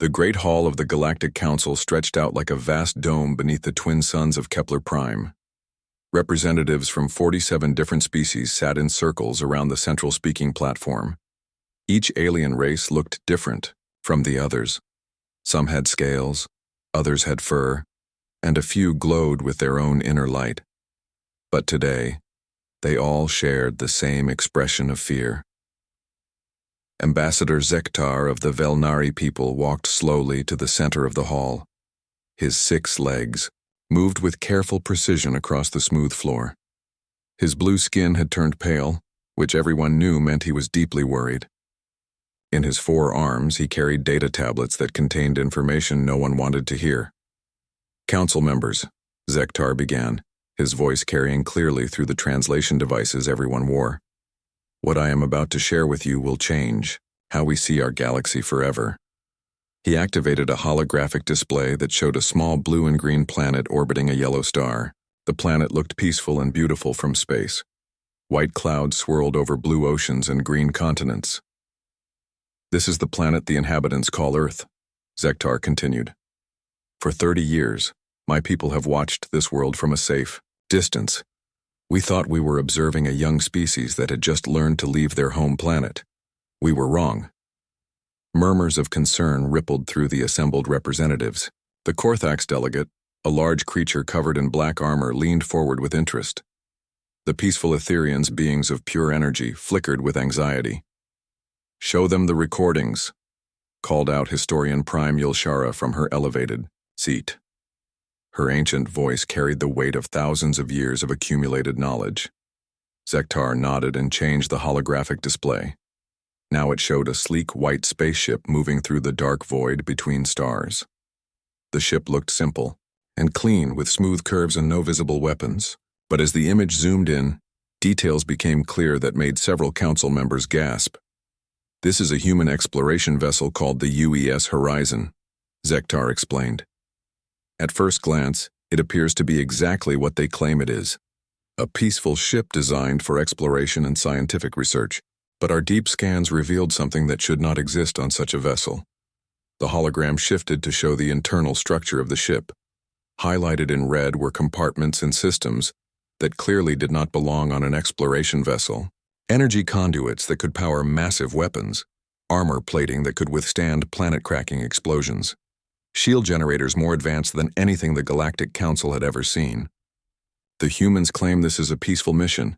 The great hall of the Galactic Council stretched out like a vast dome beneath the twin suns of Kepler Prime. Representatives from 47 different species sat in circles around the central speaking platform. Each alien race looked different from the others. Some had scales, others had fur, and a few glowed with their own inner light. But today, they all shared the same expression of fear. Ambassador Zektar of the Velnari people walked slowly to the center of the hall. His 6 legs moved with careful precision across the smooth floor. His blue skin had turned pale, which everyone knew meant he was deeply worried. In his 4 arms, he carried data tablets that contained information no one wanted to hear. "Council members," Zektar began, his voice carrying clearly through the translation devices everyone wore. "What I am about to share with you will change how we see our galaxy forever." He activated a holographic display that showed a small blue and green planet orbiting a yellow star. The planet looked peaceful and beautiful from space. White clouds swirled over blue oceans and green continents. "This is the planet the inhabitants call Earth," Zektar continued. "For 30 years, my people have watched this world from a safe distance. We thought we were observing a young species that had just learned to leave their home planet. We were wrong." Murmurs of concern rippled through the assembled representatives. The Korthax delegate, a large creature covered in black armor, leaned forward with interest. The peaceful Etherians, beings of pure energy, flickered with anxiety. "Show them the recordings," called out Historian Prime Yulshara from her elevated seat. Her ancient voice carried the weight of thousands of years of accumulated knowledge. Zektar nodded and changed the holographic display. Now it showed a sleek white spaceship moving through the dark void between stars. The ship looked simple and clean, with smooth curves and no visible weapons. But as the image zoomed in, details became clear that made several council members gasp. "This is a human exploration vessel called the UES Horizon," Zektar explained. "At first glance, it appears to be exactly what they claim it is. A peaceful ship designed for exploration and scientific research. But our deep scans revealed something that should not exist on such a vessel." The hologram shifted to show the internal structure of the ship. Highlighted in red were compartments and systems that clearly did not belong on an exploration vessel. Energy conduits that could power massive weapons, armor plating that could withstand planet-cracking explosions, shield generators more advanced than anything the Galactic Council had ever seen. "The humans claim this is a peaceful mission,"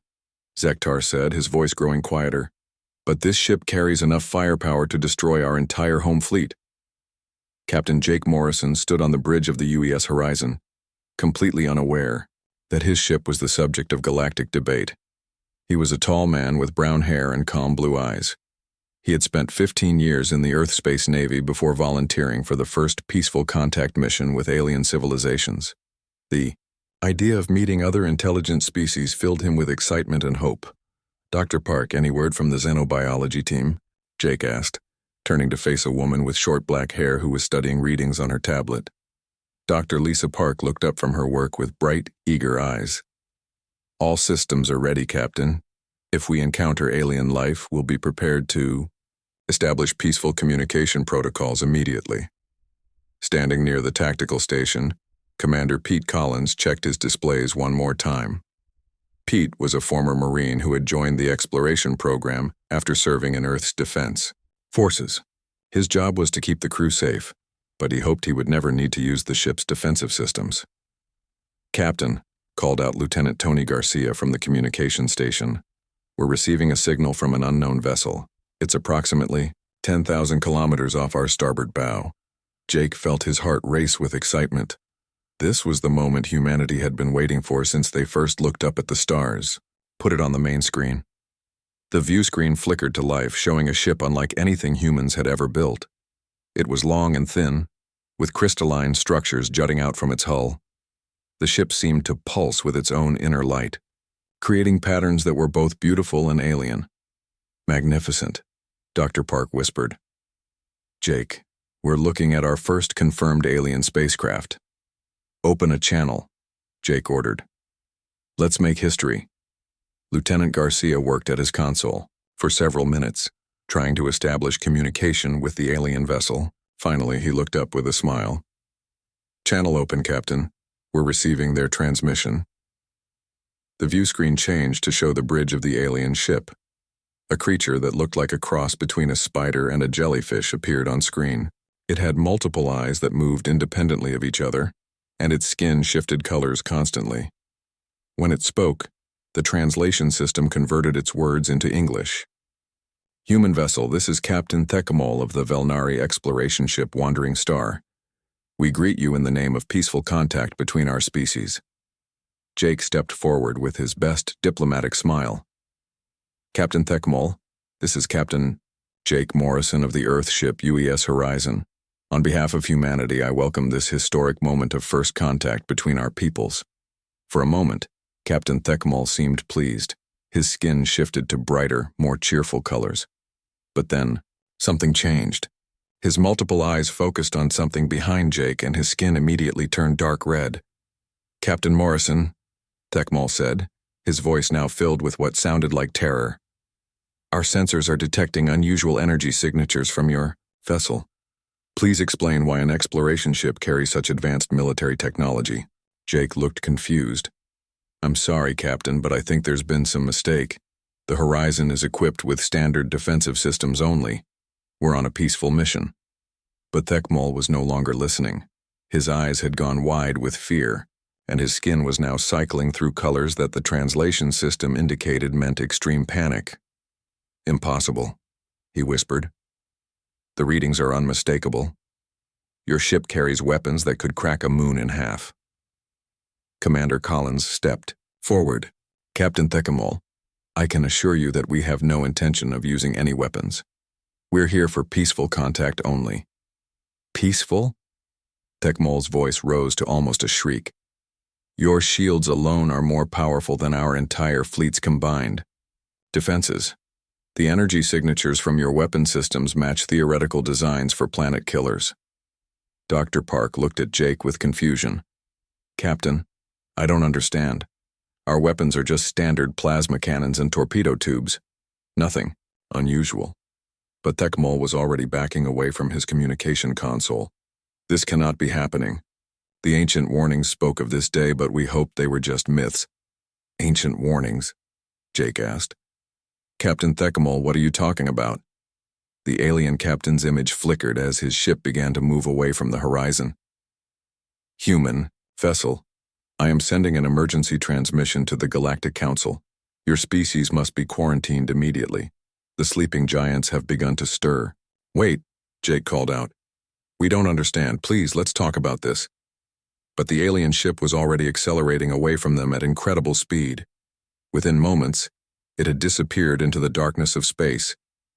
Zektar said, his voice growing quieter. "But this ship carries enough firepower to destroy our entire home fleet." Captain Jake Morrison stood on the bridge of the UES Horizon, completely unaware that his ship was the subject of galactic debate. He was a tall man with brown hair and calm blue eyes. He had spent 15 years in the Earth Space Navy before volunteering for the first peaceful contact mission with alien civilizations. The idea of meeting other intelligent species filled him with excitement and hope. "Dr. Park, any word from the xenobiology team?" Jake asked, turning to face a woman with short black hair who was studying readings on her tablet. Dr. Lisa Park looked up from her work with bright, eager eyes. "All systems are ready, Captain. If we encounter alien life, we'll be prepared to establish peaceful communication protocols immediately." Standing near the tactical station, Commander Pete Collins checked his displays one more time. Pete was a former Marine who had joined the exploration program after serving in Earth's defense forces. His job was to keep the crew safe, but he hoped he would never need to use the ship's defensive systems. "Captain," called out Lieutenant Tony Garcia from the communication station, "we're receiving a signal from an unknown vessel. It's approximately 10,000 kilometers off our starboard bow." Jake felt his heart race with excitement. This was the moment humanity had been waiting for since they first looked up at the stars. "Put it on the main screen." The view screen flickered to life, showing a ship unlike anything humans had ever built. It was long and thin, with crystalline structures jutting out from its hull. The ship seemed to pulse with its own inner light, creating patterns that were both beautiful and alien. "Magnificent," Dr. Park whispered. "Jake, we're looking at our first confirmed alien spacecraft." "Open a channel," Jake ordered. "Let's make history." Lieutenant Garcia worked at his console for several minutes, trying to establish communication with the alien vessel, Finally, he looked up with a smile. "Channel open, Captain. We're receiving their transmission." The view screen changed to show the bridge of the alien ship. A creature that looked like a cross between a spider and a jellyfish appeared on screen. It had multiple eyes that moved independently of each other, and its skin shifted colors constantly. When it spoke, the translation system converted its words into English. "Human vessel, this is Captain Thecamol of the Velnari exploration ship Wandering Star. We greet you in the name of peaceful contact between our species." Jake stepped forward with his best diplomatic smile. "Captain Thecamol, this is Captain Jake Morrison of the Earth ship UES Horizon. On behalf of humanity, I welcome this historic moment of first contact between our peoples." For a moment, Captain Thecamol seemed pleased. His skin shifted to brighter, more cheerful colors. But then, something changed. His multiple eyes focused on something behind Jake, and his skin immediately turned dark red. "Captain Morrison," Thecamol said, his voice now filled with what sounded like terror. "Our sensors are detecting unusual energy signatures from your vessel. Please explain why an exploration ship carries such advanced military technology." Jake looked confused. "I'm sorry, Captain, but I think there's been some mistake. The Horizon is equipped with standard defensive systems only. We're on a peaceful mission." But Thecamol was no longer listening. His eyes had gone wide with fear, and his skin was now cycling through colors that the translation system indicated meant extreme panic. "Impossible," he whispered. "The readings are unmistakable. Your ship carries weapons that could crack a moon in half." Commander Collins stepped forward. "Captain Thecamol, I can assure you that we have no intention of using any weapons. We're here for peaceful contact only." "Peaceful?" Thecamol's voice rose to almost a shriek. "Your shields alone are more powerful than our entire fleet's combined defenses. The energy signatures from your weapon systems match theoretical designs for planet killers." Dr. Park looked at Jake with confusion. "Captain, I don't understand. Our weapons are just standard plasma cannons and torpedo tubes. Nothing unusual." But Thecamol was already backing away from his communication console. "This cannot be happening. The ancient warnings spoke of this day, but we hoped they were just myths." "Ancient warnings?" Jake asked. "Captain Thecamol, what are you talking about?" The alien captain's image flickered as his ship began to move away from the horizon. "Human vessel, I am sending an emergency transmission to the Galactic Council. Your species must be quarantined immediately. The sleeping giants have begun to stir." "Wait," Jake called out. "We don't understand. Please, let's talk about this." But the alien ship was already accelerating away from them at incredible speed. Within moments, it had disappeared into the darkness of space,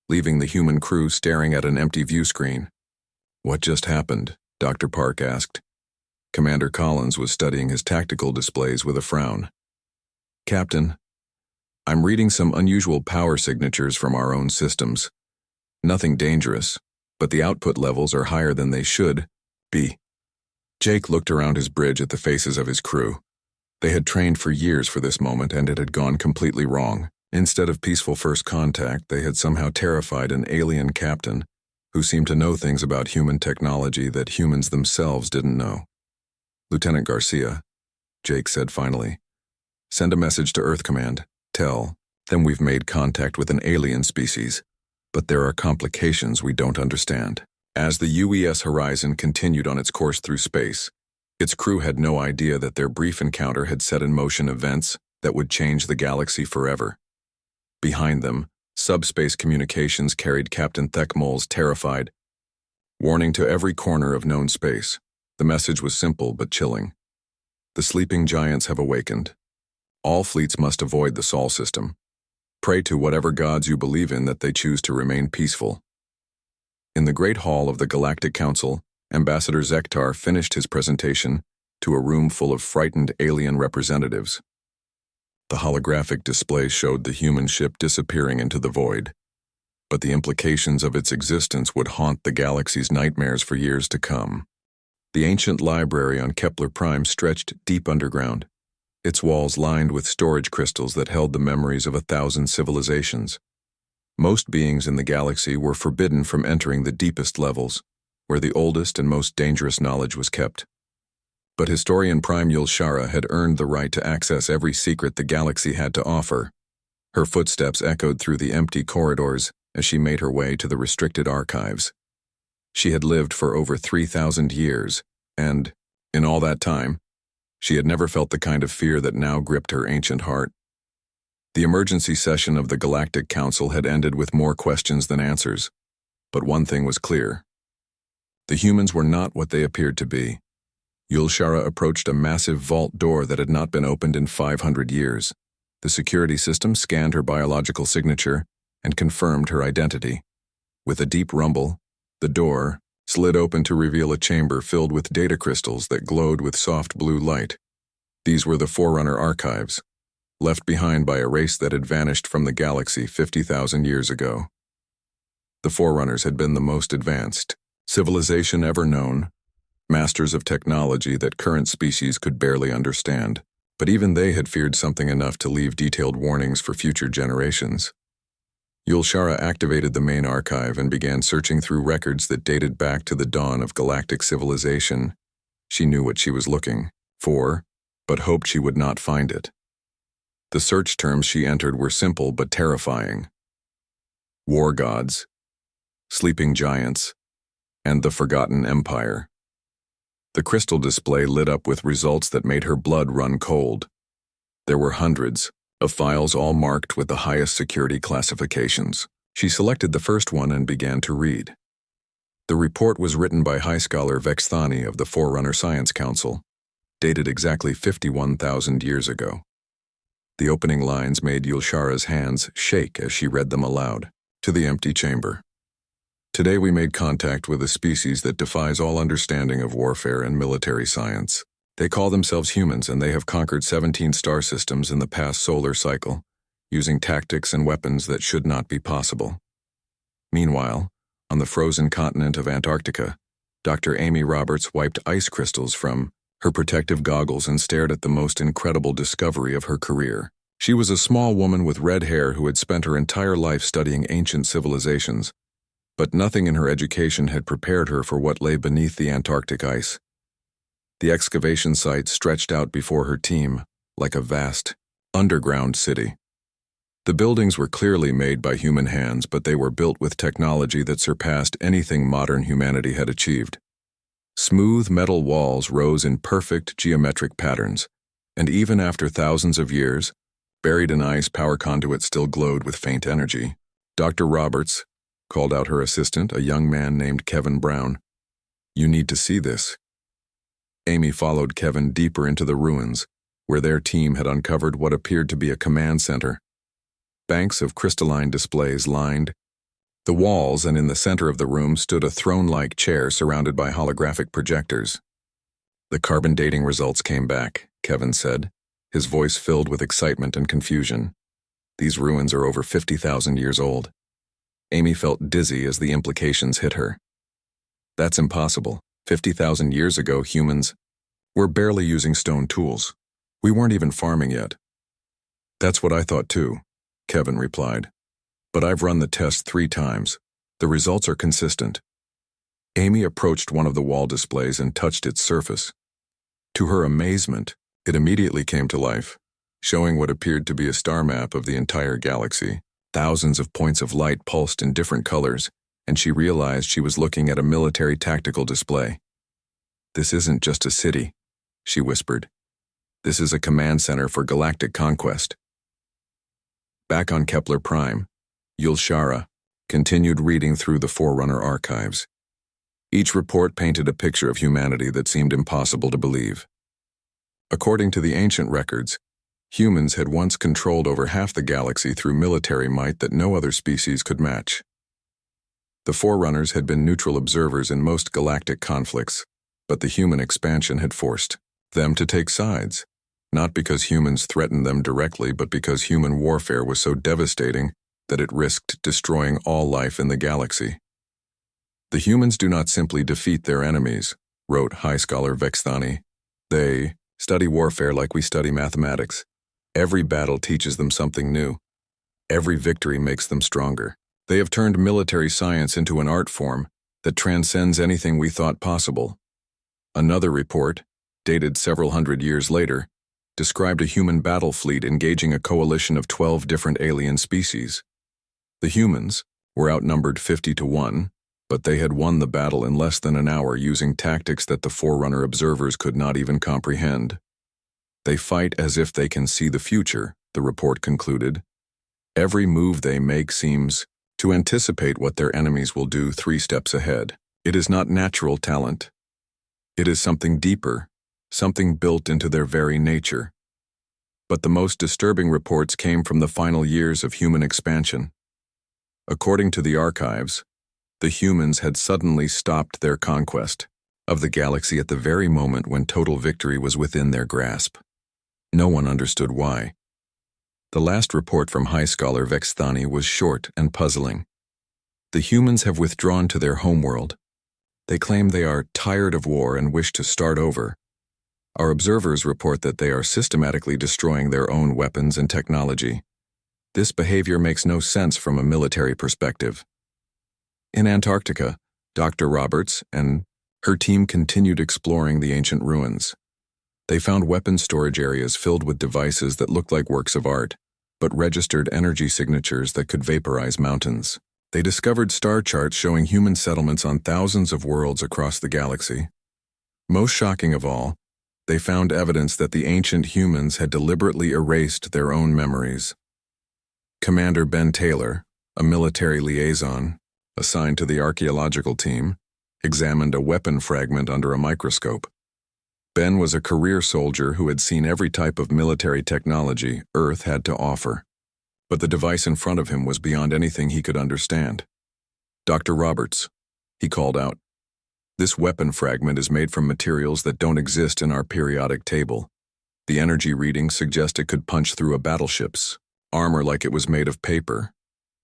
leaving the human crew staring at an empty view screen. "What just happened?" Dr. Park asked. Commander Collins was studying his tactical displays with a frown. "Captain, I'm reading some unusual power signatures from our own systems. Nothing dangerous, but the output levels are higher than they should be." Jake looked around his bridge at the faces of his crew. They had trained for years for this moment, and it had gone completely wrong. Instead of peaceful first contact, they had somehow terrified an alien captain who seemed to know things about human technology that humans themselves didn't know. "Lieutenant Garcia," Jake said finally, "send a message to Earth Command. Tell them we've made contact with an alien species, but there are complications we don't understand." As the UES Horizon continued on its course through space, its crew had no idea that their brief encounter had set in motion events that would change the galaxy forever. Behind them, subspace communications carried Captain Thecamol's terrified warning to every corner of known space. The message was simple but chilling. "The sleeping giants have awakened. All fleets must avoid the Sol system. Pray to whatever gods you believe in that they choose to remain peaceful." In the Great Hall of the Galactic Council, Ambassador Zektar finished his presentation to a room full of frightened alien representatives. The holographic display showed the human ship disappearing into the void, but the implications of its existence would haunt the galaxy's nightmares for years to come. The ancient library on Kepler Prime stretched deep underground, its walls lined with storage crystals that held the memories of 1,000 civilizations. Most beings in the galaxy were forbidden from entering the deepest levels, where the oldest and most dangerous knowledge was kept. But historian Prime Yulshara had earned the right to access every secret the galaxy had to offer. Her footsteps echoed through the empty corridors as she made her way to the restricted archives. She had lived for over 3,000 years, and, in all that time, she had never felt the kind of fear that now gripped her ancient heart. The emergency session of the Galactic Council had ended with more questions than answers, but one thing was clear. The humans were not what they appeared to be. Yulshara approached a massive vault door that had not been opened in 500 years. The security system scanned her biological signature and confirmed her identity. With a deep rumble, the door slid open to reveal a chamber filled with data crystals that glowed with soft blue light. These were the Forerunner archives, left behind by a race that had vanished from the galaxy 50,000 years ago. The Forerunners had been the most advanced civilization ever known, masters of technology that current species could barely understand, but even they had feared something enough to leave detailed warnings for future generations. Yulshara activated the main archive and began searching through records that dated back to the dawn of galactic civilization. She knew what she was looking for, but hoped she would not find it. The search terms she entered were simple but terrifying: war gods, sleeping giants, and the Forgotten Empire. The crystal display lit up with results that made her blood run cold. There were hundreds of files, all marked with the highest security classifications. She selected the first one and began to read. The report was written by High Scholar Vexthani of the Forerunner Science Council, dated exactly 51,000 years ago. The opening lines made Yulshara's hands shake as she read them aloud. To the empty chamber. Today we made contact with a species that defies all understanding of warfare and military science. They call themselves humans, and they have conquered 17 star systems in the past solar cycle, using tactics and weapons that should not be possible. Meanwhile, on the frozen continent of Antarctica, Dr. Amy Roberts wiped ice crystals from her protective goggles and stared at the most incredible discovery of her career. She was a small woman with red hair who had spent her entire life studying ancient civilizations, but nothing in her education had prepared her for what lay beneath the Antarctic ice. The excavation site stretched out before her team like a vast, underground city. The buildings were clearly made by human hands, but they were built with technology that surpassed anything modern humanity had achieved. Smooth metal walls rose in perfect geometric patterns, and even after thousands of years, buried in ice, power conduits still glowed with faint energy. Dr. Roberts called out her assistant, a young man named Kevin Brown. "You need to see this." Amy followed Kevin deeper into the ruins, where their team had uncovered what appeared to be a command center. Banks of crystalline displays lined the walls, and in the center of the room stood a throne-like chair surrounded by holographic projectors. "The carbon dating results came back," Kevin said, his voice filled with excitement and confusion. "These ruins are over 50,000 years old." Amy felt dizzy as the implications hit her. That's impossible. 50,000 years ago, humans were barely using stone tools. We weren't even farming yet. "That's what I thought too," Kevin replied. "But I've run the test 3 times. The results are consistent." Amy approached one of the wall displays and touched its surface. To her amazement, it immediately came to life, showing what appeared to be a star map of the entire galaxy. Thousands of points of light pulsed in different colors, and she realized she was looking at a military tactical display. "This isn't just a city," she whispered. "This is a command center for galactic conquest." Back on Kepler Prime, Yulshara continued reading through the Forerunner archives. Each report painted a picture of humanity that seemed impossible to believe. According to the ancient records, humans had once controlled over half the galaxy through military might that no other species could match. The Forerunners had been neutral observers in most galactic conflicts, but the human expansion had forced them to take sides, not because humans threatened them directly, but because human warfare was so devastating that it risked destroying all life in the galaxy. "The humans do not simply defeat their enemies," wrote High Scholar Vexthani. "They study warfare like we study mathematics. Every battle teaches them something new. Every victory makes them stronger. They have turned military science into an art form that transcends anything we thought possible. Another report, dated several hundred years later, described a human battle fleet engaging a coalition of 12 different alien species. The humans were outnumbered 50-1, but they had won the battle in less than an hour using tactics that the Forerunner observers could not even comprehend. They fight as if they can see the future, the report concluded. Every move they make seems to anticipate what their enemies will do 3 steps ahead. It is not natural talent. It is something deeper, something built into their very nature. But the most disturbing reports came from the final years of human expansion. According to the archives, the humans had suddenly stopped their conquest of the galaxy at the very moment when total victory was within their grasp. No one understood why. The last report from High Scholar Vexthani was short and puzzling. The humans have withdrawn to their homeworld. They claim they are tired of war and wish to start over. Our observers report that they are systematically destroying their own weapons and technology. This behavior makes no sense from a military perspective. In Antarctica, Dr. Roberts and her team continued exploring the ancient ruins. They found weapon storage areas filled with devices that looked like works of art, but registered energy signatures that could vaporize mountains. They discovered star charts showing human settlements on thousands of worlds across the galaxy. Most shocking of all, they found evidence that the ancient humans had deliberately erased their own memories. Commander Ben Taylor, a military liaison assigned to the archaeological team, examined a weapon fragment under a microscope. Ben was a career soldier who had seen every type of military technology Earth had to offer, but the device in front of him was beyond anything he could understand. "Dr. Roberts," he called out, "this weapon fragment is made from materials that don't exist in our periodic table. The energy readings suggest it could punch through a battleship's armor like it was made of paper."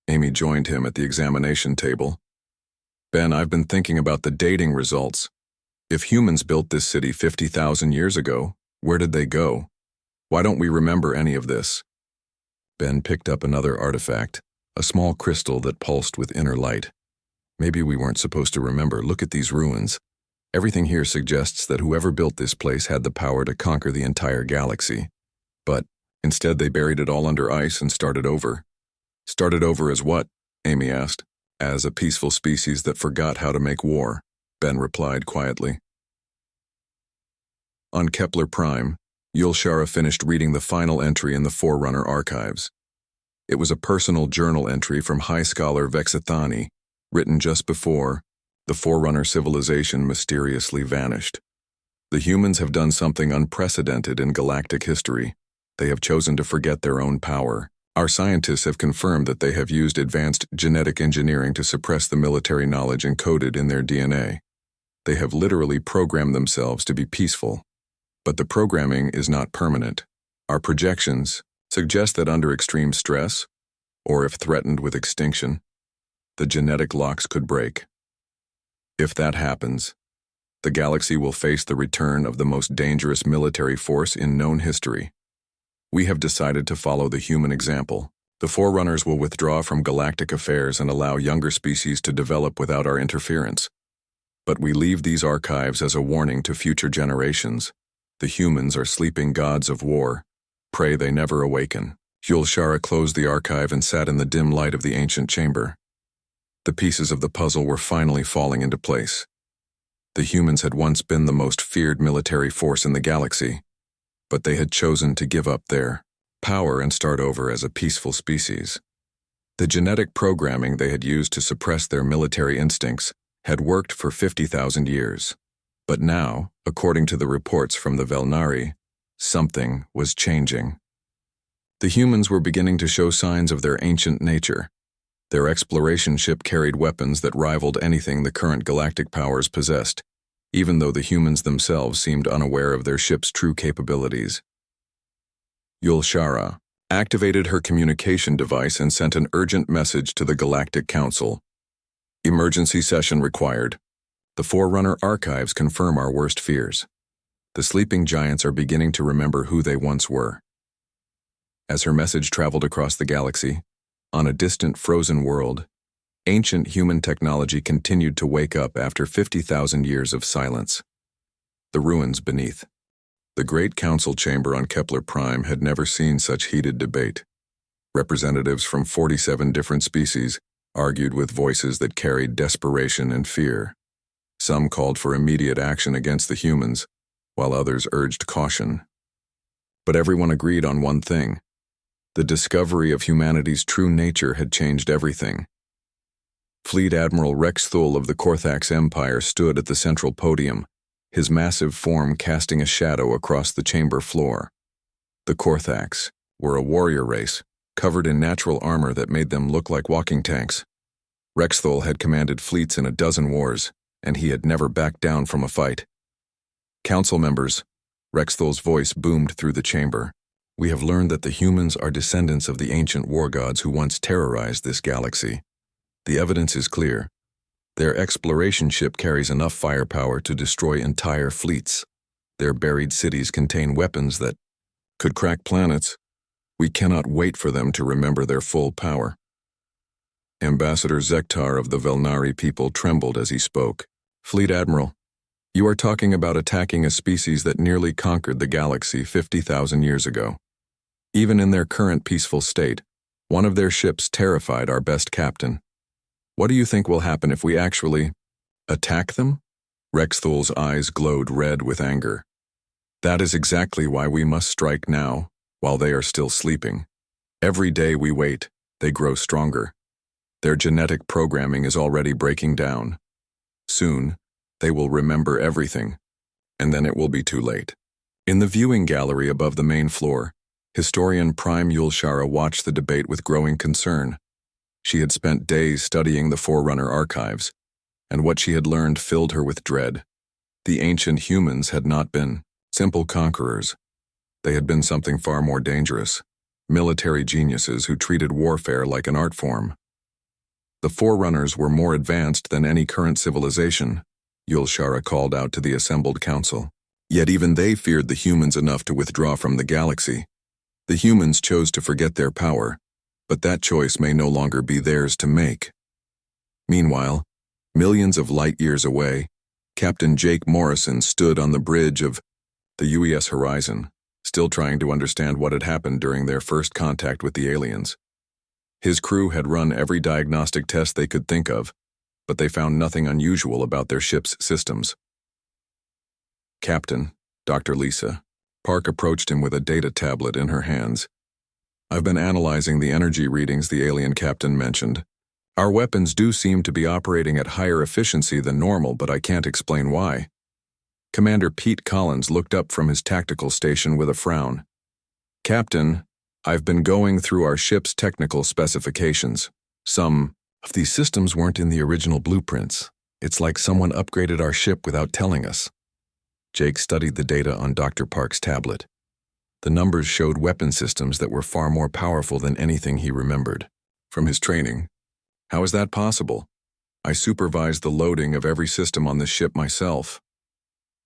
Amy joined him at the examination table. "Ben, I've been thinking about the dating results. If humans built this city 50,000 years ago, where did they go? Why don't we remember any of this?" Ben picked up another artifact, a small crystal that pulsed with inner light. "Maybe we weren't supposed to remember. Look at these ruins. Everything here suggests that whoever built this place had the power to conquer the entire galaxy. But instead they buried it all under ice and started over." "Started over as what?" Amy asked. "As a peaceful species that forgot how to make war," Ben replied quietly. On Kepler Prime, Yulshara finished reading the final entry in the Forerunner archives. It was a personal journal entry from High Scholar Vexthani, written just before the Forerunner civilization mysteriously vanished. "The humans have done something unprecedented in galactic history. They have chosen to forget their own power. Our scientists have confirmed that they have used advanced genetic engineering to suppress the military knowledge encoded in their DNA. They have literally programmed themselves to be peaceful. But the programming is not permanent. Our projections suggest that under extreme stress, or if threatened with extinction, the genetic locks could break. If that happens, the galaxy will face the return of the most dangerous military force in known history. We have decided to follow the human example. The Forerunners will withdraw from galactic affairs and allow younger species to develop without our interference. But we leave these archives as a warning to future generations. The humans are sleeping gods of war. Pray they never awaken." Yulshara closed the archive and sat in the dim light of the ancient chamber. The pieces of the puzzle were finally falling into place. The humans had once been the most feared military force in the galaxy, but they had chosen to give up their power and start over as a peaceful species. The genetic programming they had used to suppress their military instincts had worked for 50,000 years. But now, according to the reports from the Velnari, something was changing. The humans were beginning to show signs of their ancient nature. Their exploration ship carried weapons that rivaled anything the current galactic powers possessed, even though the humans themselves seemed unaware of their ship's true capabilities. Yulshara activated her communication device and sent an urgent message to the Galactic Council. "Emergency session required. The Forerunner archives confirm our worst fears. The sleeping giants are beginning to remember who they once were." As her message traveled across the galaxy, on a distant frozen world, Ancient human technology continued to wake up after 50,000 years of silence. The ruins beneath. The Great Council Chamber on Kepler Prime had never seen such heated debate. Representatives from 47 different species argued with voices that carried desperation and fear. Some called for immediate action against the humans, while others urged caution. But everyone agreed on one thing. The discovery of humanity's true nature had changed everything. Fleet Admiral Rex Thule of the Korthax Empire stood at the central podium, his massive form casting a shadow across the chamber floor. The Korthax were a warrior race, covered in natural armor that made them look like walking tanks. Rex Thule had commanded fleets in a dozen wars, and he had never backed down from a fight. Council members, Rex Thule's voice boomed through the chamber. We have learned that the humans are descendants of the ancient war gods who once terrorized this galaxy. The evidence is clear. Their exploration ship carries enough firepower to destroy entire fleets. Their buried cities contain weapons that could crack planets. We cannot wait for them to remember their full power. Ambassador Zektar of the Velnari people trembled as he spoke. Fleet Admiral, you are talking about attacking a species that nearly conquered the galaxy 50,000 years ago. Even in their current peaceful state, one of their ships terrified our best captain. What do you think will happen if we actually attack them? Rex Thule's eyes glowed red with anger. That is exactly why we must strike now, while they are still sleeping. Every day we wait, they grow stronger. Their genetic programming is already breaking down. Soon, they will remember everything, and then it will be too late. In the viewing gallery above the main floor, historian Prime Yulshara watched the debate with growing concern. She had spent days studying the Forerunner archives, and what she had learned filled her with dread. The ancient humans had not been simple conquerors. They had been something far more dangerous, military geniuses who treated warfare like an art form. The Forerunners were more advanced than any current civilization, Yulshara called out to the assembled council. Yet even they feared the humans enough to withdraw from the galaxy. The humans chose to forget their power, but that choice may no longer be theirs to make. Meanwhile, millions of light years away, Captain Jake Morrison stood on the bridge of the UES horizon, still trying to understand what had happened during their first contact with the aliens. His crew had run every diagnostic test they could think of, but they found nothing unusual about their ship's systems. Captain, Dr. Lisa, Park approached him with a data tablet in her hands. I've been analyzing the energy readings the alien captain mentioned. Our weapons do seem to be operating at higher efficiency than normal, but I can't explain why. Commander Pete Collins looked up from his tactical station with a frown. Captain, I've been going through our ship's technical specifications. Some of these systems weren't in the original blueprints. It's like someone upgraded our ship without telling us. Jake studied the data on Dr. Park's tablet. The numbers showed weapon systems that were far more powerful than anything he remembered from his training. How is that possible? I supervised the loading of every system on this ship myself.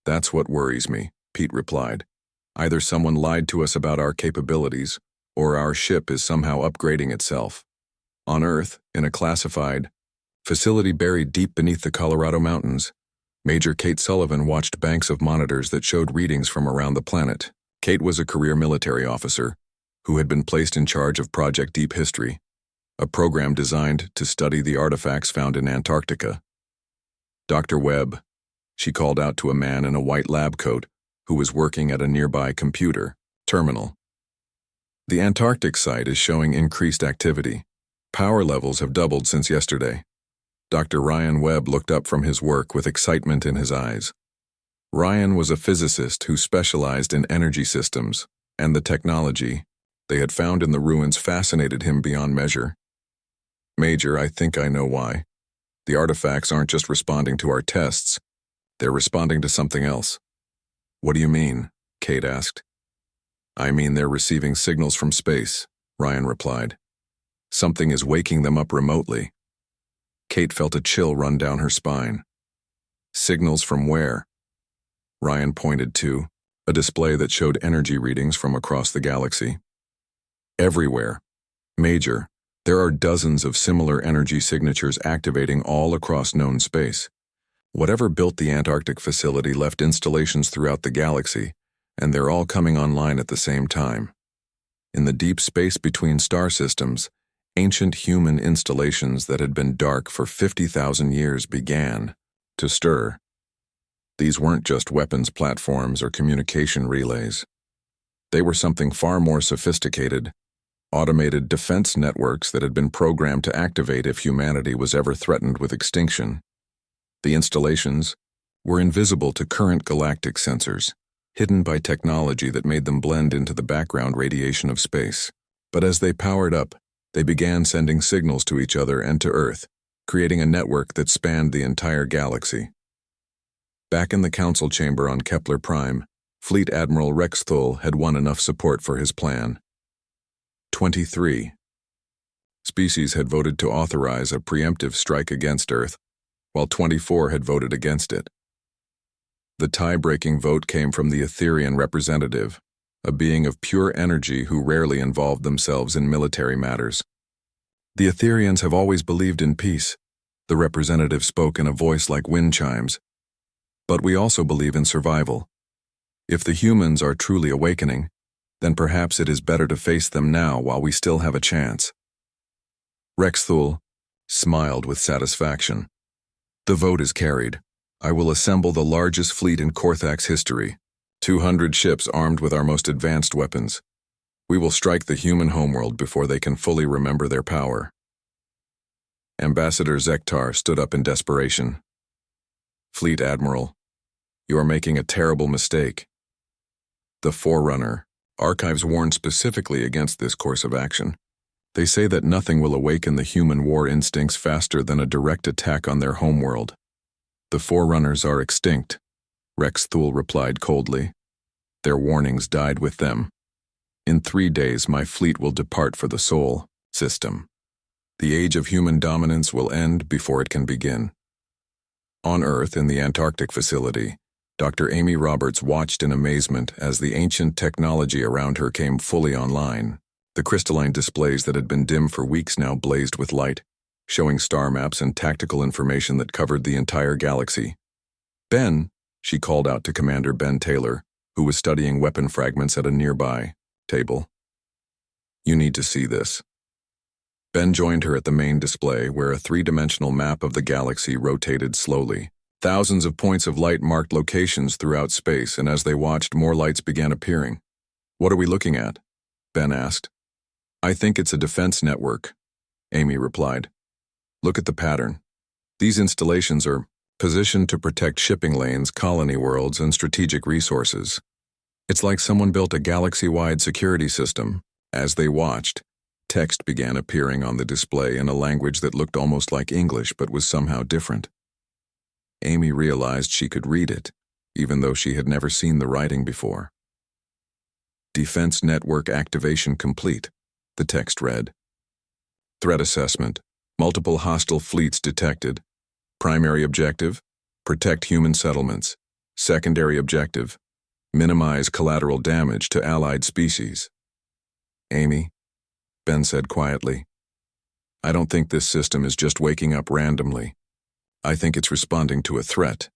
That's what worries me, Pete replied. Either someone lied to us about our capabilities, or our ship is somehow upgrading itself. On Earth, in a classified facility buried deep beneath the Colorado mountains, Major Kate Sullivan watched banks of monitors that showed readings from around the planet. Kate was a career military officer who had been placed in charge of Project Deep History, a program designed to study the artifacts found in Antarctica. Dr. Webb, she called out to a man in a white lab coat who was working at a nearby computer terminal. The Antarctic site is showing increased activity. Power levels have doubled since yesterday. Dr. Ryan Webb looked up from his work with excitement in his eyes. Ryan was a physicist who specialized in energy systems, and the technology they had found in the ruins fascinated him beyond measure. Major, I think I know why. The artifacts aren't just responding to our tests, they're responding to something else. What do you mean? Kate asked. I mean they're receiving signals from space, Ryan replied. Something is waking them up remotely. Kate felt a chill run down her spine. Signals from where? Ryan pointed to a display that showed energy readings from across the galaxy. Everywhere. Major, There are dozens of similar energy signatures activating all across known space. Whatever built the Antarctic facility left installations throughout the galaxy, and they're all coming online at the same time. In the deep space between star systems, ancient human installations that had been dark for 50,000 years began to stir. These weren't just weapons platforms or communication relays. They were something far more sophisticated, automated defense networks that had been programmed to activate if humanity was ever threatened with extinction. The installations were invisible to current galactic sensors, hidden by technology that made them blend into the background radiation of space. But as they powered up, they began sending signals to each other and to Earth, creating a network that spanned the entire galaxy. Back in the council chamber on Kepler Prime, Fleet Admiral Rex Thul had won enough support for his plan. 23 species had voted to authorize a preemptive strike against Earth, while 24 had voted against it. The tie-breaking vote came from the Etherian representative, a being of pure energy who rarely involved themselves in military matters. The Etherians have always believed in peace, the representative spoke in a voice like wind chimes. But we also believe in survival. If the humans are truly awakening, then perhaps it is better to face them now while we still have a chance. Rex Thul smiled with satisfaction. The vote is carried. I will assemble the largest fleet in Korthak's history, 200 ships armed with our most advanced weapons. We will strike the human homeworld before they can fully remember their power. Ambassador Zektar stood up in desperation. Fleet Admiral, you are making a terrible mistake. The Forerunner archives warn specifically against this course of action. They say that nothing will awaken the human war instincts faster than a direct attack on their homeworld. The Forerunners are extinct, Rex Thul replied coldly. Their warnings died with them. In 3 days, my fleet will depart for the Sol system. The age of human dominance will end before it can begin. On Earth, in the Antarctic facility, Dr. Amy Roberts watched in amazement as the ancient technology around her came fully online. The crystalline displays that had been dim for weeks now blazed with light, showing star maps and tactical information that covered the entire galaxy. Ben, she called out to Commander Ben Taylor, who was studying weapon fragments at a nearby table. You need to see this. Ben joined her at the main display, where a three-dimensional map of the galaxy rotated slowly. Thousands of points of light marked locations throughout space, and as they watched, more lights began appearing. What are we looking at? Ben asked. I think it's a defense network, Amy replied. Look at the pattern. These installations are positioned to protect shipping lanes, colony worlds, and strategic resources. It's like someone built a galaxy-wide security system. As they watched, text began appearing on the display in a language that looked almost like English but was somehow different. Amy realized she could read it, even though she had never seen the writing before. Defense network activation complete, the text read. Threat assessment. Multiple hostile fleets detected. Primary objective, protect human settlements. Secondary objective, minimize collateral damage to allied species. Amy, Ben said quietly, I don't think this system is just waking up randomly. I think it's responding to a threat.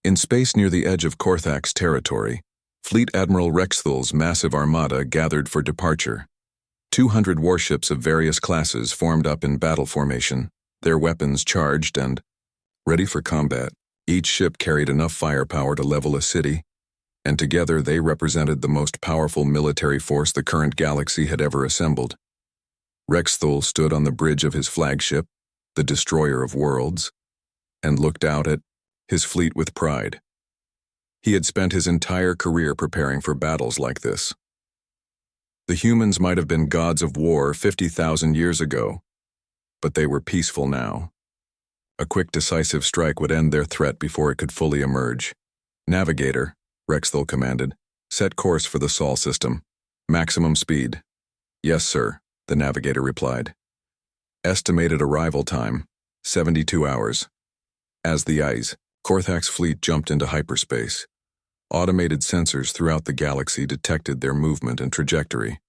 In space near the edge of Korthak's territory, Fleet Admiral Rex Thul's massive armada gathered for departure. 200 warships of various classes formed up in battle formation, their weapons charged and ready for combat. Each ship carried enough firepower to level a city, and together they represented the most powerful military force the current galaxy had ever assembled. Rex Thul stood on the bridge of his flagship, the Destroyer of Worlds, and looked out at his fleet with pride. He had spent his entire career preparing for battles like this. The humans might have been gods of war 50,000 years ago, but they were peaceful now. A quick, decisive strike would end their threat before it could fully emerge. Navigator, Rex Thul commanded, set course for the Sol system. Maximum speed. Yes, sir, the navigator replied. Estimated arrival time, 72 hours. As the eyes, Korthak's fleet jumped into hyperspace. Automated sensors throughout the galaxy detected their movement and trajectory.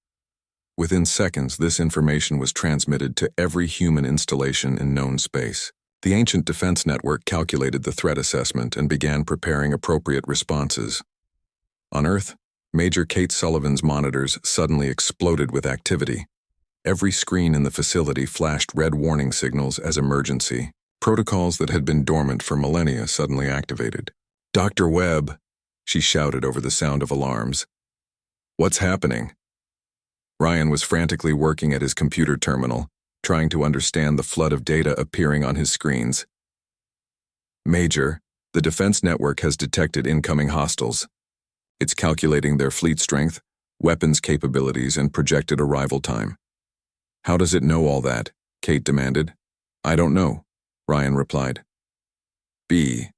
Within seconds, this information was transmitted to every human installation in known space. The ancient defense network calculated the threat assessment and began preparing appropriate responses. On Earth, Major Kate Sullivan's monitors suddenly exploded with activity. Every screen in the facility flashed red warning signals as emergency. Protocols that had been dormant for millennia suddenly activated. "Dr. Webb," she shouted over the sound of alarms. "What's happening?" Ryan was frantically working at his computer terminal, trying to understand the flood of data appearing on his screens. "Major, the defense network has detected incoming hostiles. It's calculating their fleet strength, weapons capabilities, and projected arrival time." "How does it know all that?" Kate demanded. "I don't know," Ryan replied. B.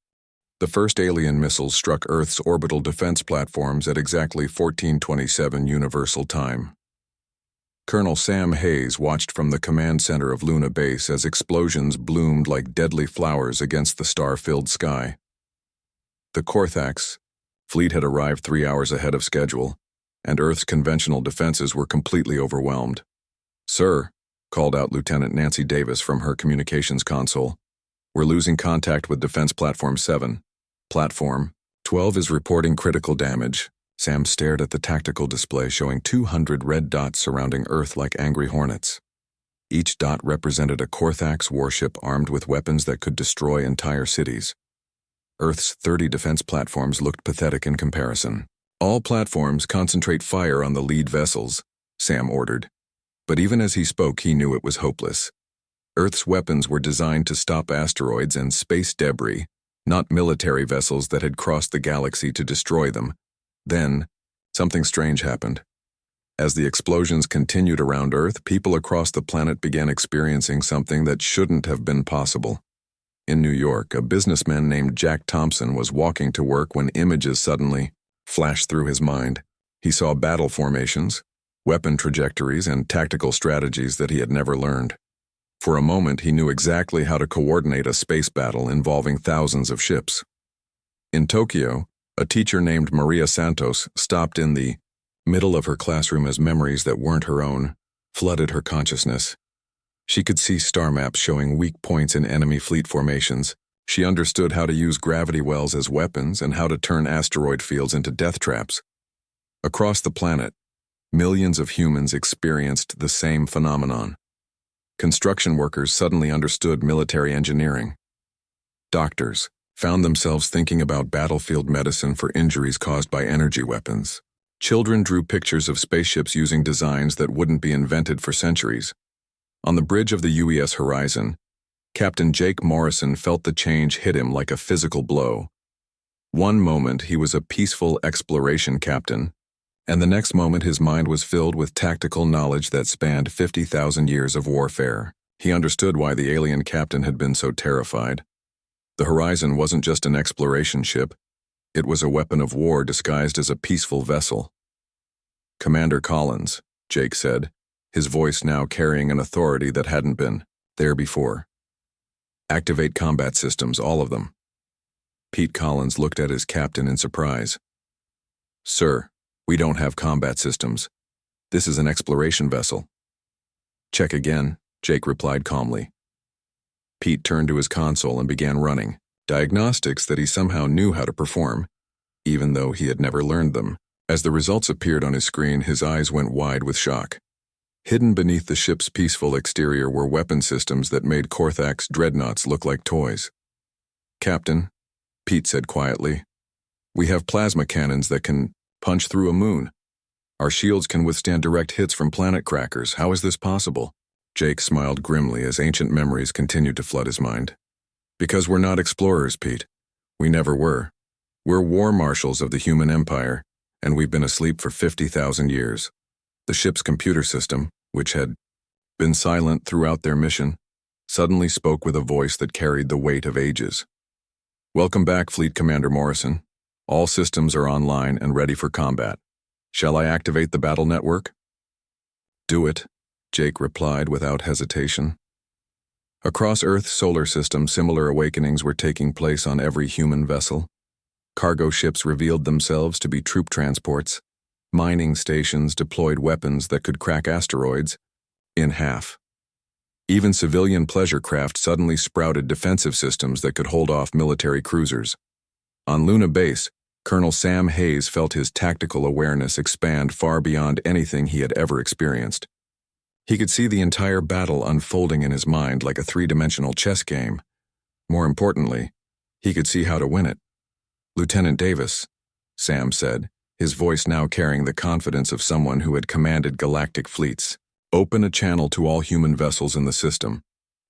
The first alien missiles struck Earth's orbital defense platforms at exactly 1427 Universal Time. Colonel Sam Hayes watched from the command center of Luna Base as explosions bloomed like deadly flowers against the star-filled sky. The Korthax fleet had arrived 3 hours ahead of schedule, and Earth's conventional defenses were completely overwhelmed. "Sir," called out Lieutenant Nancy Davis from her communications console, "we're losing contact with Defense Platform 7. Platform 12 is reporting critical damage." Sam stared at the tactical display showing 200 red dots surrounding Earth like angry hornets. Each dot represented a Korthax warship armed with weapons that could destroy entire cities. Earth's 30 defense platforms looked pathetic in comparison. "All platforms concentrate fire on the lead vessels," Sam ordered. But even as he spoke, he knew it was hopeless. Earth's weapons were designed to stop asteroids and space debris, not military vessels that had crossed the galaxy to destroy them. Then, something strange happened. As the explosions continued around Earth, people across the planet began experiencing something that shouldn't have been possible. In New York, a businessman named Jack Thompson was walking to work when images suddenly flashed through his mind. He saw battle formations, weapon trajectories, and tactical strategies that he had never learned. For a moment, he knew exactly how to coordinate a space battle involving thousands of ships. In Tokyo, a teacher named Maria Santos stopped in the middle of her classroom as memories that weren't her own flooded her consciousness. She could see star maps showing weak points in enemy fleet formations. She understood how to use gravity wells as weapons and how to turn asteroid fields into death traps. Across the planet, millions of humans experienced the same phenomenon. Construction workers suddenly understood military engineering. Doctors found themselves thinking about battlefield medicine for injuries caused by energy weapons. Children drew pictures of spaceships using designs that wouldn't be invented for centuries. On the bridge of the UES horizon, Captain Jake Morrison felt the change hit him like a physical blow. One moment he was a peaceful exploration captain, and the next moment his mind was filled with tactical knowledge that spanned 50,000 years of warfare. He understood why the alien captain had been so terrified. The Horizon wasn't just an exploration ship, it was a weapon of war disguised as a peaceful vessel. "Commander Collins," Jake said, his voice now carrying an authority that hadn't been there before. "Activate combat systems, all of them." Pete Collins looked at his captain in surprise. "Sir, we don't have combat systems. This is an exploration vessel." "Check again," Jake replied calmly. Pete turned to his console and began running diagnostics that he somehow knew how to perform, even though he had never learned them. As the results appeared on his screen, his eyes went wide with shock. Hidden beneath the ship's peaceful exterior were weapon systems that made Korthax dreadnoughts look like toys. "Captain," Pete said quietly, "we have plasma cannons that can punch through a moon. Our shields can withstand direct hits from planet crackers. How is this possible?" Jake smiled grimly as ancient memories continued to flood his mind. "Because we're not explorers, Pete. We never were. We're war marshals of the human empire, and we've been asleep for 50,000 years. The ship's computer system, which had been silent throughout their mission, suddenly spoke with a voice that carried the weight of ages. "Welcome back, Fleet Commander Morrison. All systems are online and ready for combat. Shall I activate the battle network?" "Do it," Jake replied without hesitation. Across Earth's solar system, similar awakenings were taking place on every human vessel. Cargo ships revealed themselves to be troop transports, Mining stations deployed weapons that could crack asteroids in half. Even civilian pleasure craft suddenly sprouted defensive systems that could hold off military cruisers. On Luna Base, Colonel Sam Hayes felt his tactical awareness expand far beyond anything he had ever experienced. He could see the entire battle unfolding in his mind like a three-dimensional chess game. More importantly, he could see how to win it. "Lieutenant Davis," Sam said, his voice now carrying the confidence of someone who had commanded galactic fleets. "Open a channel to all human vessels in the system.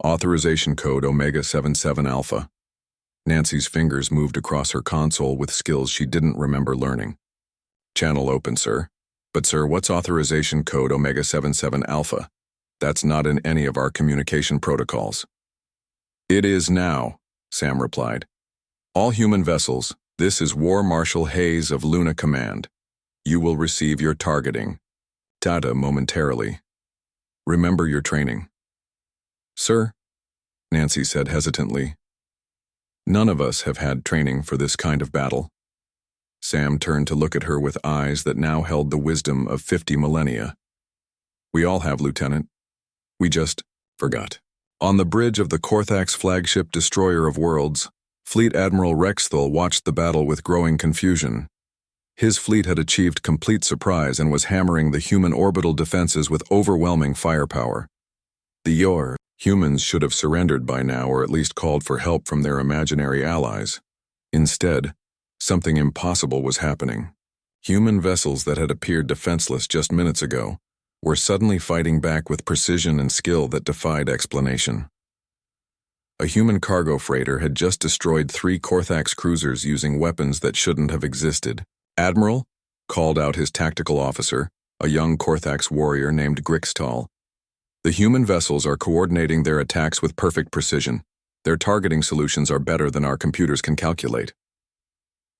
Authorization code Omega 77 Alpha." Nancy's fingers moved across her console with skills she didn't remember learning. "Channel open, sir. But sir, what's authorization code Omega 77 Alpha? That's not in any of our communication protocols." "It is now," Sam replied. "All human vessels, this is War Marshal Hayes of Luna Command. You will receive your targeting data momentarily. Remember your training." "Sir," Nancy said hesitantly, "none of us have had training for this kind of battle." Sam turned to look at her with eyes that now held the wisdom of 50 millennia. "We all have, Lieutenant. We just forgot." On the bridge of the Korthax flagship destroyer of worlds, Fleet Admiral Rexthal watched the battle with growing confusion. His fleet had achieved complete surprise and was hammering the human orbital defenses with overwhelming firepower. The humans should have surrendered by now, or at least called for help from their imaginary allies. Instead, something impossible was happening. Human vessels that had appeared defenseless just minutes ago were suddenly fighting back with precision and skill that defied explanation. A human cargo freighter had just destroyed 3 Korthax cruisers using weapons that shouldn't have existed. "Admiral," called out his tactical officer, a young Korthax warrior named Grixtal, "the human vessels are coordinating their attacks with perfect precision. Their targeting solutions are better than our computers can calculate."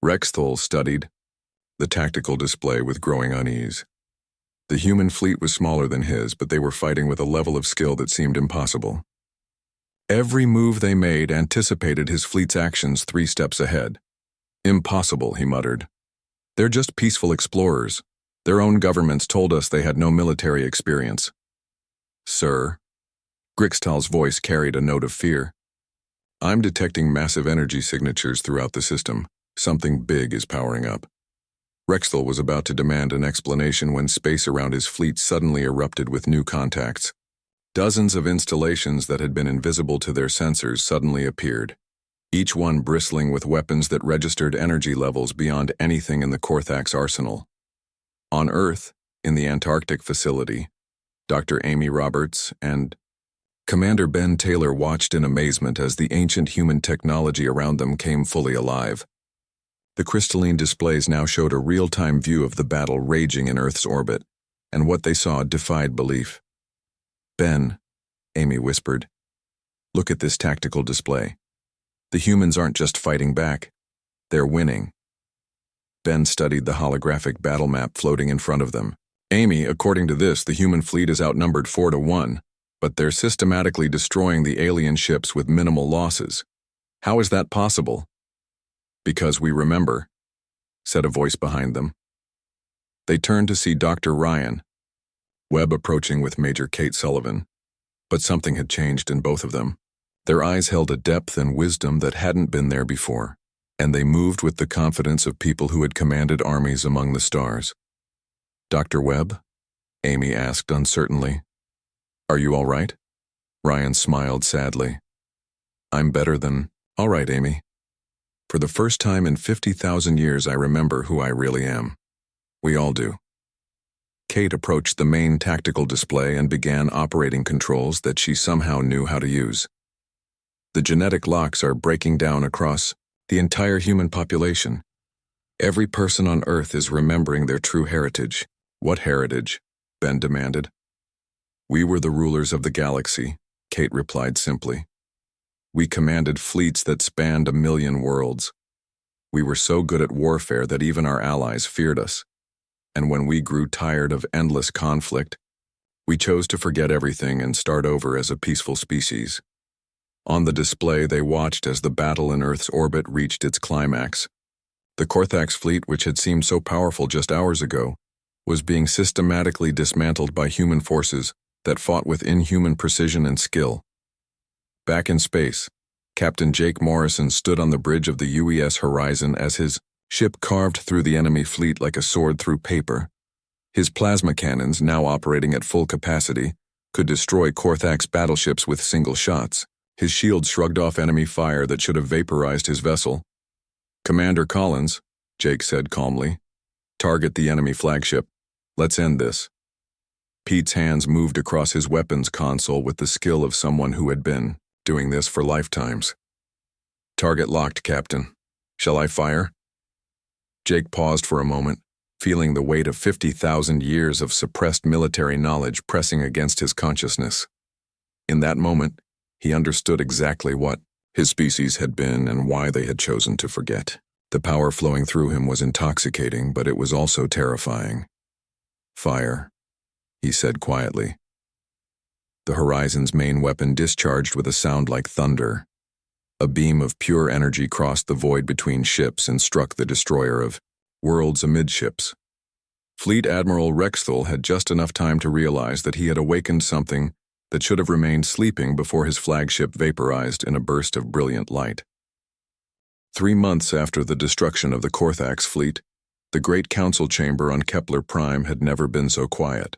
Rexthal studied the tactical display with growing unease. The human fleet was smaller than his, but they were fighting with a level of skill that seemed impossible. Every move they made anticipated his fleet's actions 3 steps ahead. "Impossible," he muttered. "They're just peaceful explorers. Their own governments told us they had no military experience." "Sir," Grixtal's voice carried a note of fear, "I'm detecting massive energy signatures throughout the system. Something big is powering up." Rexthal was about to demand an explanation when space around his fleet suddenly erupted with new contacts. Dozens of installations that had been invisible to their sensors suddenly appeared, each one bristling with weapons that registered energy levels beyond anything in the Korthax arsenal. On Earth, in the Antarctic facility, Dr. Amy Roberts and Commander Ben Taylor watched in amazement as the ancient human technology around them came fully alive. The crystalline displays now showed a real-time view of the battle raging in Earth's orbit, and what they saw defied belief. "Ben," Amy whispered, "look at this tactical display. The humans aren't just fighting back, they're winning." Ben studied the holographic battle map floating in front of them. "Amy, according to this, the human fleet is outnumbered 4-1, but they're systematically destroying the alien ships with minimal losses. How is that possible?" "Because we remember," said a voice behind them. They turned to see Dr. Ryan, Webb approaching with Major Kate Sullivan. But something had changed in both of them. Their eyes held a depth and wisdom that hadn't been there before, and they moved with the confidence of people who had commanded armies among the stars. "Dr. Webb?" Amy asked uncertainly. "Are you all right?" Ryan smiled sadly. "I'm better than all right, Amy. For the first time in 50,000 years, I remember who I really am. We all do." Kate approached the main tactical display and began operating controls that she somehow knew how to use. "The genetic locks are breaking down across the entire human population. Every person on Earth is remembering their true heritage." "What heritage?" Ben demanded. "We were the rulers of the galaxy," Kate replied simply. "We commanded fleets that spanned 1,000,000 worlds. We were so good at warfare that even our allies feared us. And when we grew tired of endless conflict, we chose to forget everything and start over as a peaceful species." On the display, they watched as the battle in Earth's orbit reached its climax. The Korthax fleet, which had seemed so powerful just hours ago, was being systematically dismantled by human forces that fought with inhuman precision and skill. Back in space, Captain Jake Morrison stood on the bridge of the UES Horizon as his ship carved through the enemy fleet like a sword through paper. His plasma cannons, now operating at full capacity, could destroy Korthak's battleships with single shots. His shield shrugged off enemy fire that should have vaporized his vessel. "Commander Collins," Jake said calmly, "target the enemy flagship. Let's end this." Pete's hands moved across his weapons console with the skill of someone who had been doing this for lifetimes. "Target locked, Captain. Shall I fire?" Jake paused for a moment, feeling the weight of 50,000 years of suppressed military knowledge pressing against his consciousness. In that moment, he understood exactly what his species had been and why they had chosen to forget. The power flowing through him was intoxicating, but it was also terrifying. "Fire," he said quietly. The Horizon's main weapon discharged with a sound like thunder. A beam of pure energy crossed the void between ships and struck the destroyer of worlds amidships. Fleet Admiral Rexthal had just enough time to realize that he had awakened something that should have remained sleeping before his flagship vaporized in a burst of brilliant light. 3 months after the destruction of the Korthak's fleet, the Great Council Chamber on Kepler Prime had never been so quiet.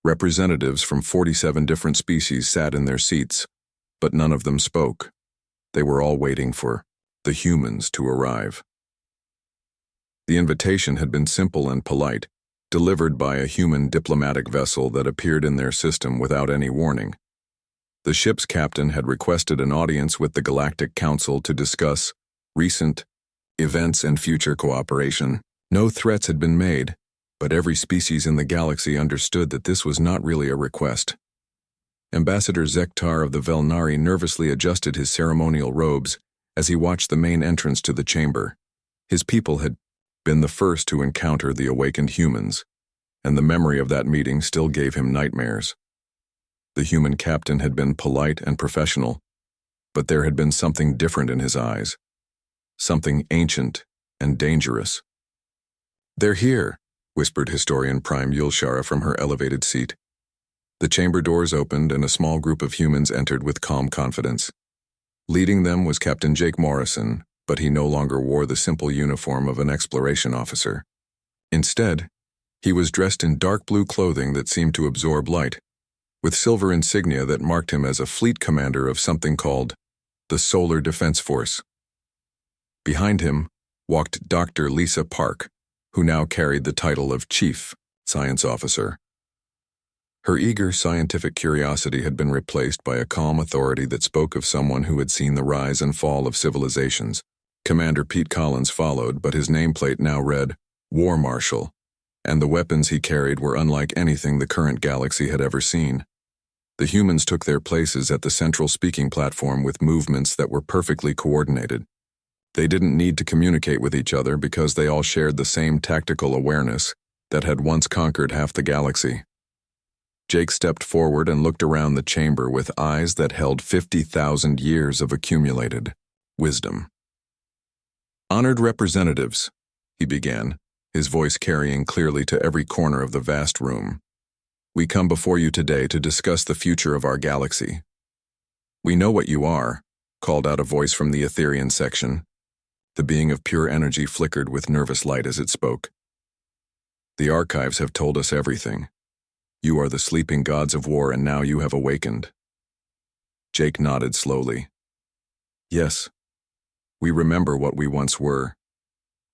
Representatives from 47 different species sat in their seats, but none of them spoke. They were all waiting for the humans to arrive. The invitation had been simple and polite, delivered by a human diplomatic vessel that appeared in their system without any warning. The ship's captain had requested an audience with the Galactic Council to discuss recent events and future cooperation. No threats had been made, but every species in the galaxy understood that this was not really a request. Ambassador Zektar of the Velnari nervously adjusted his ceremonial robes as he watched the main entrance to the chamber. His people had been the first to encounter the awakened humans, and the memory of that meeting still gave him nightmares. The human captain had been polite and professional, but there had been something different in his eyes, something ancient and dangerous. "They're here," whispered Historian Prime Yulshara from her elevated seat. The chamber doors opened and a small group of humans entered with calm confidence. Leading them was Captain Jake Morrison, but he no longer wore the simple uniform of an exploration officer. Instead, he was dressed in dark blue clothing that seemed to absorb light, with silver insignia that marked him as a fleet commander of something called the Solar Defense Force. Behind him walked Dr. Lisa Park, who now carried the title of Chief Science Officer. Her eager scientific curiosity had been replaced by a calm authority that spoke of someone who had seen the rise and fall of civilizations. Commander Pete Collins followed, but his nameplate now read War Marshal, and the weapons he carried were unlike anything the current galaxy had ever seen. The humans took their places at the central speaking platform with movements that were perfectly coordinated. They didn't need to communicate with each other because they all shared the same tactical awareness that had once conquered half the galaxy. Jake stepped forward and looked around the chamber with eyes that held 50,000 years of accumulated wisdom. "Honored representatives," he began, his voice carrying clearly to every corner of the vast room. "We come before you today to discuss the future of our galaxy." "We know what you are," called out a voice from the Etherian section. The being of pure energy flickered with nervous light as it spoke. "The archives have told us everything. You are the sleeping gods of war, and now you have awakened." Jake nodded slowly. "Yes. We remember what we once were.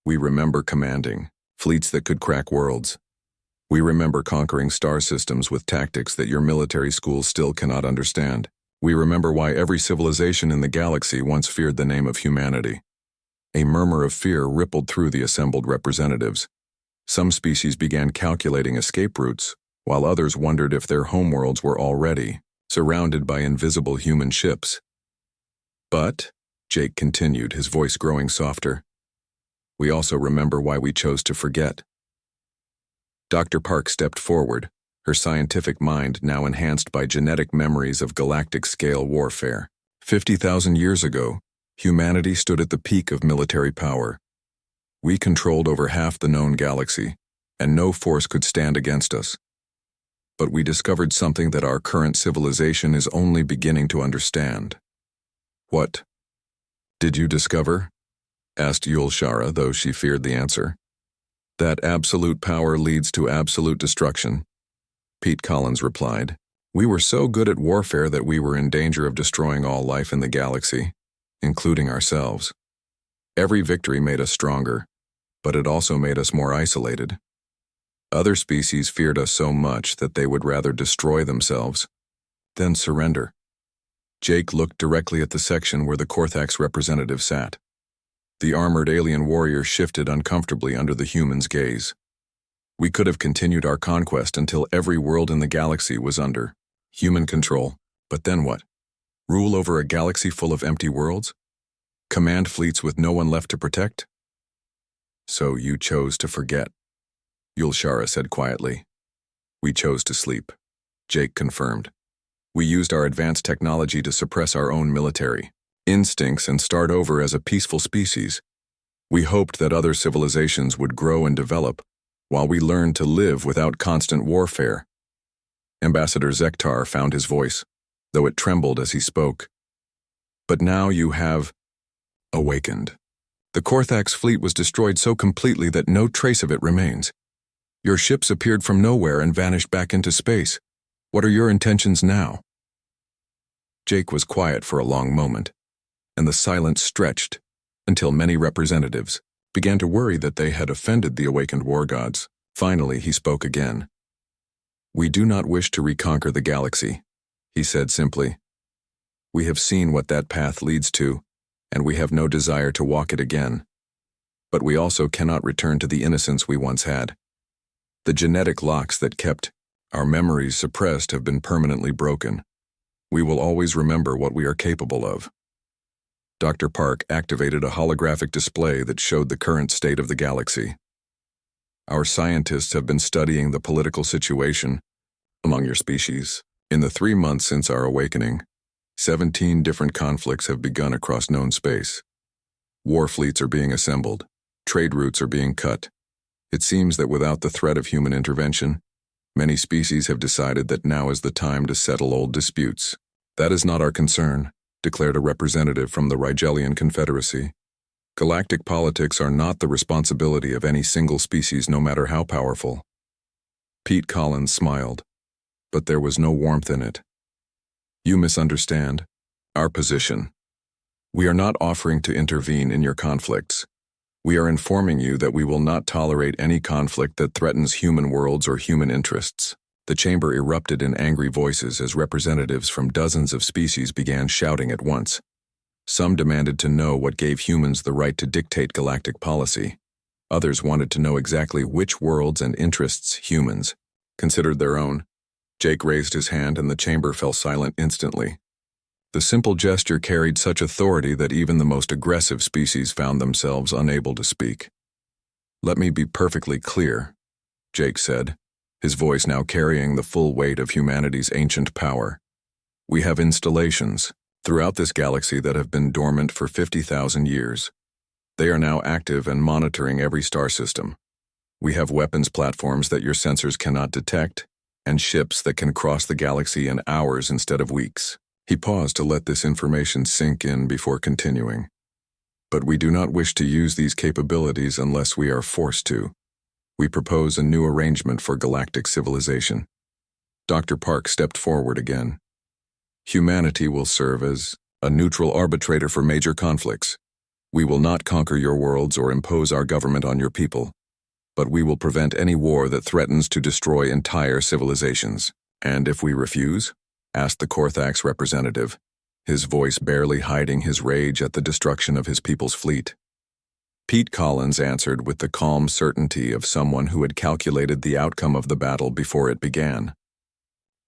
We remember commanding fleets that could crack worlds. We remember conquering star systems with tactics that your military schools still cannot understand. We remember why every civilization in the galaxy once feared the name of humanity." A murmur of fear rippled through the assembled representatives. Some species began calculating escape routes, while others wondered if their homeworlds were already surrounded by invisible human ships. "But," Jake continued, his voice growing softer, "we also remember why we chose to forget." Dr. Park stepped forward, her scientific mind now enhanced by genetic memories of galactic-scale warfare. 50,000 years ago, humanity stood at the peak of military power. We controlled over half the known galaxy, and no force could stand against us. But we discovered something that our current civilization is only beginning to understand. What did you discover? Asked Yulshara, though she feared the answer. That absolute power leads to absolute destruction, Pete Collins replied. We were so good at warfare that we were in danger of destroying all life in the galaxy, including ourselves. Every victory made us stronger, but it also made us more isolated. Other species feared us so much that they would rather destroy themselves than surrender. Jake looked directly at the section where the Korthax representative sat. The armored alien warrior shifted uncomfortably under the human's gaze. We could have continued our conquest until every world in the galaxy was under human control, but then what? Rule over a galaxy full of empty worlds? Command fleets with no one left to protect? So you chose to forget, Yulshara said quietly. We chose to sleep, Jake confirmed. We used our advanced technology to suppress our own military instincts and start over as a peaceful species. We hoped that other civilizations would grow and develop while we learned to live without constant warfare. Ambassador Zektar found his voice, though it trembled as he spoke. But now you have awakened. The Korthax fleet was destroyed so completely that no trace of it remains. Your ships appeared from nowhere and vanished back into space. What are your intentions now? Jake was quiet for a long moment, and the silence stretched until many representatives began to worry that they had offended the awakened war gods. Finally, he spoke again. We do not wish to reconquer the galaxy, he said simply. We have seen what that path leads to, and we have no desire to walk it again. But we also cannot return to the innocence we once had. The genetic locks that kept our memories suppressed have been permanently broken. We will always remember what we are capable of. Dr. Park activated a holographic display that showed the current state of the galaxy. Our scientists have been studying the political situation among your species. In the 3 months since our awakening, 17 different conflicts have begun across known space. War fleets are being assembled. Trade routes are being cut. It seems that without the threat of human intervention, many species have decided that now is the time to settle old disputes. That is not our concern, declared a representative from the Rigelian Confederacy. Galactic politics are not the responsibility of any single species, no matter how powerful. Pete Collins smiled, but there was no warmth in it. You misunderstand our position. We are not offering to intervene in your conflicts. We are informing you that we will not tolerate any conflict that threatens human worlds or human interests. The chamber erupted in angry voices as representatives from dozens of species began shouting at once. Some demanded to know what gave humans the right to dictate galactic policy. Others wanted to know exactly which worlds and interests humans considered their own. Jake raised his hand and the chamber fell silent instantly. The simple gesture carried such authority that even the most aggressive species found themselves unable to speak. Let me be perfectly clear, Jake said, his voice now carrying the full weight of humanity's ancient power. We have installations throughout this galaxy that have been dormant for 50,000 years. They are now active and monitoring every star system. We have weapons platforms that your sensors cannot detect, and ships that can cross the galaxy in hours instead of weeks. He paused to let this information sink in before continuing. But we do not wish to use these capabilities unless we are forced to. We propose a new arrangement for galactic civilization. Dr. Park stepped forward again. Humanity will serve as a neutral arbitrator for major conflicts. We will not conquer your worlds or impose our government on your people, but we will prevent any war that threatens to destroy entire civilizations. And if we refuse? Asked the Korthax representative, his voice barely hiding his rage at the destruction of his people's fleet. Pete Collins answered with the calm certainty of someone who had calculated the outcome of the battle before it began.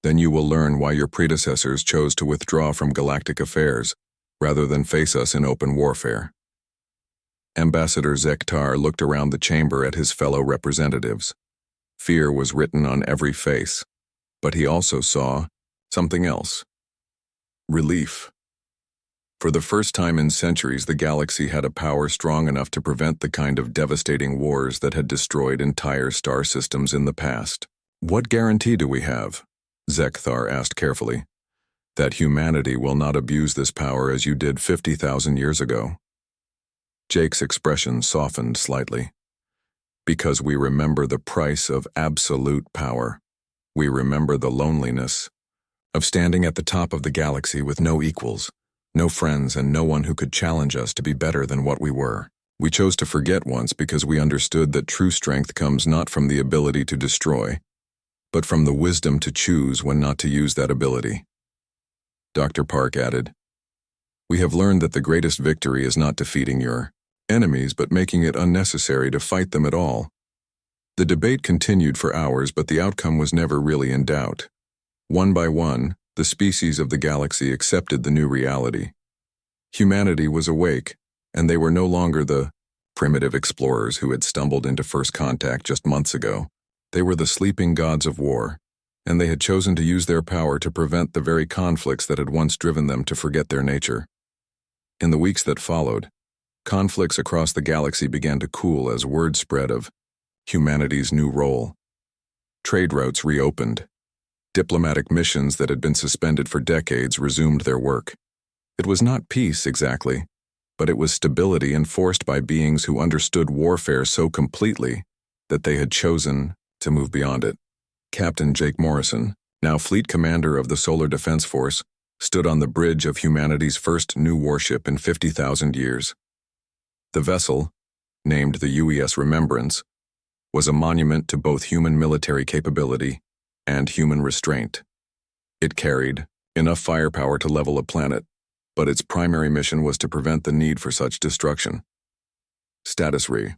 Then you will learn why your predecessors chose to withdraw from galactic affairs rather than face us in open warfare. Ambassador Zektar looked around the chamber at his fellow representatives. Fear was written on every face, but he also saw something else. Relief. For the first time in centuries, the galaxy had a power strong enough to prevent the kind of devastating wars that had destroyed entire star systems in the past. What guarantee do we have? Zekthar asked carefully. That humanity will not abuse this power as you did 50,000 years ago. Jake's expression softened slightly. Because we remember the price of absolute power. We remember the loneliness of standing at the top of the galaxy with no equals, no friends, and no one who could challenge us to be better than what we were. We chose to forget once because we understood that true strength comes not from the ability to destroy, but from the wisdom to choose when not to use that ability. Dr. Park added, "We have learned that the greatest victory is not defeating your enemies, but making it unnecessary to fight them at all." The debate continued for hours, but the outcome was never really in doubt. One by one, the species of the galaxy accepted the new reality. Humanity was awake, and they were no longer the primitive explorers who had stumbled into first contact just months ago. They were the sleeping gods of war, and they had chosen to use their power to prevent the very conflicts that had once driven them to forget their nature. In the weeks that followed, conflicts across the galaxy began to cool as word spread of humanity's new role. Trade routes reopened. Diplomatic missions that had been suspended for decades resumed their work. It was not peace exactly, but it was stability enforced by beings who understood warfare so completely that they had chosen to move beyond it. Captain Jake Morrison, now fleet commander of the Solar Defense Force, stood on the bridge of humanity's first new warship in 50,000 years. The vessel, named the UES Remembrance, was a monument to both human military capability and human restraint. It carried enough firepower to level a planet, but its primary mission was to prevent the need for such destruction. Status Re.